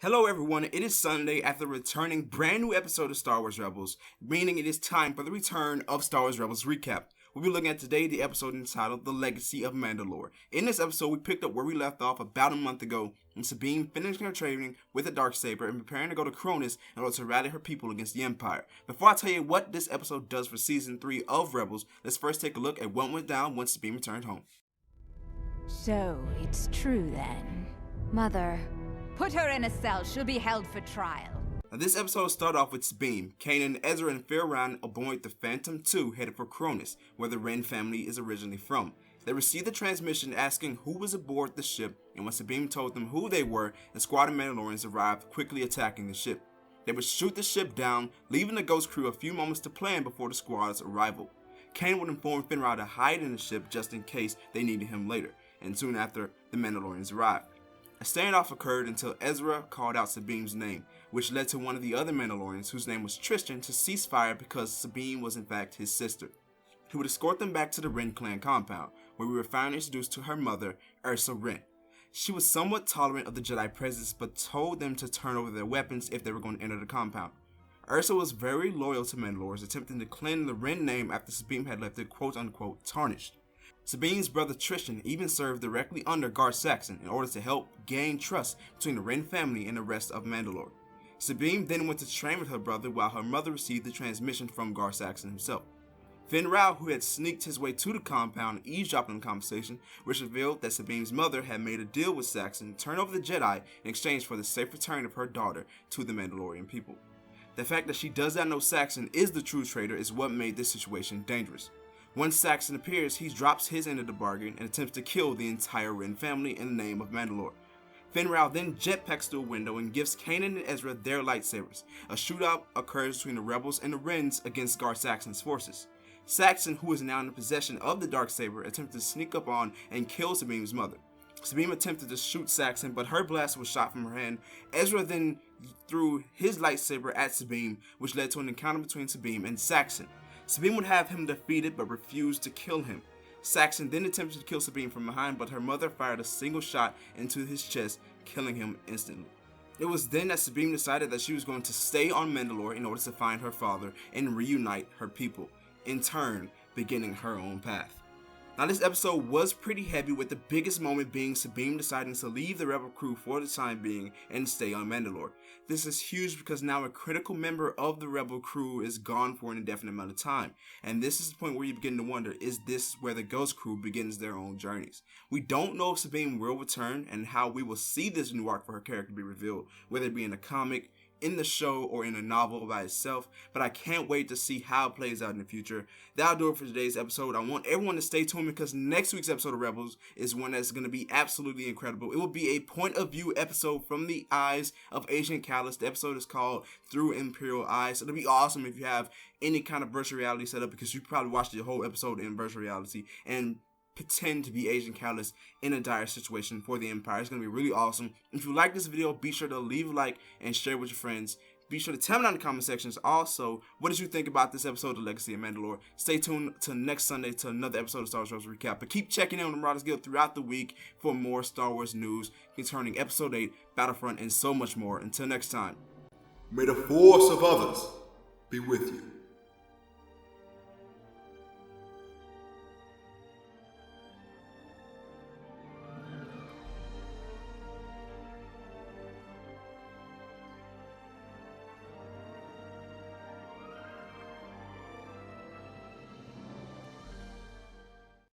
Hello everyone, it is Sunday after the returning brand new episode of Star Wars Rebels, meaning it is time for the return of Star Wars Rebels recap. We'll be looking at today the episode entitled The Legacy of Mandalore. In this episode, we picked up where we left off about a month ago, when Sabine finishing her training with the Darksaber and preparing to go to Cronus in order to rally her people against the Empire. Before I tell you what this episode does for Season 3 of Rebels, let's first take a look at what went down once Sabine returned home. So, it's true then. Mother. Put her in a cell. She'll be held for trial. Now, this episode started off with Sabine, Kanan, Ezra, and VIII aboard the Phantom II headed for Cronus, where the Wren family is originally from. They received the transmission asking who was aboard the ship, and when Sabine told them who they were, a squad of Mandalorians arrived, quickly attacking the ship. They would shoot the ship down, leaving the Ghost crew a few moments to plan before the squad's arrival. Kanan would inform Finral to hide in the ship just in case they needed him later, and soon after, the Mandalorians arrived. A standoff occurred until Ezra called out Sabine's name, which led to one of the other Mandalorians, whose name was Tristan, to cease fire because Sabine was in fact his sister. He would escort them back to the Wren clan compound, where we were finally introduced to her mother, Ursa Wren. She was somewhat tolerant of the Jedi presence, but told them to turn over their weapons if they were going to enter the compound. Ursa was very loyal to Mandalores, attempting to cleanse the Wren name after Sabine had left it quote-unquote tarnished. Sabine's brother Tristan even served directly under Gar Saxon in order to help gain trust between the Wren family and the rest of Mandalore. Sabine then went to train with her brother while her mother received the transmission from Gar Saxon himself. Finral, who had sneaked his way to the compound, eavesdropped on the conversation, which revealed that Sabine's mother had made a deal with Saxon to turn over the Jedi in exchange for the safe return of her daughter to the Mandalorian people. The fact that she does not know Saxon is the true traitor is what made this situation dangerous. Once Saxon appears, he drops his end of the bargain and attempts to kill the entire Wren family in the name of Mandalore. Finral then jetpacks through a window and gives Kanan and Ezra their lightsabers. A shootout occurs between the rebels and the Wrens against Gar Saxon's forces. Saxon, who is now in possession of the Darksaber, attempts to sneak up on and kill Sabine's mother. Sabine attempted to shoot Saxon, but her blast was shot from her hand. Ezra then threw his lightsaber at Sabine, which led to an encounter between Sabine and Saxon. Sabine would have him defeated but refused to kill him. Saxon then attempted to kill Sabine from behind, but her mother fired a single shot into his chest, killing him instantly. It was then that Sabine decided that she was going to stay on Mandalore in order to find her father and reunite her people, in turn beginning her own path. Now, this episode was pretty heavy, with the biggest moment being Sabine deciding to leave the rebel crew for the time being and stay on Mandalore. This is huge because now a critical member of the rebel crew is gone for an indefinite amount of time, and this is the point where you begin to wonder, is this where the Ghost crew begins their own journeys? We don't know if Sabine will return and how we will see this new arc for her character be revealed, whether it be in a comic, in the show, or in a novel by itself, but I can't wait to see how it plays out in the future. That'll do it for today's episode. I want everyone to stay tuned because next week's episode of Rebels is one that's going to be absolutely incredible. It will be a point of view episode from the eyes of Agent Kallus. The episode is called Through Imperial Eyes. So it'll be awesome if you have any kind of virtual reality setup, because you probably watched the whole episode in virtual reality and pretend to be Agent Kallus in a dire situation for the Empire. It's going to be really awesome. If you like this video, be sure to leave a like and share it with your friends. Be sure to tell me down in the comment sections also, what did you think about this episode of The Legacy of Mandalore? Stay tuned till next Sunday to another episode of Star Wars Rebels Recap. But keep checking in on the Marauders Guild throughout the week for more Star Wars news concerning Episode 8, Battlefront, and so much more. Until next time. May the force of others be with you.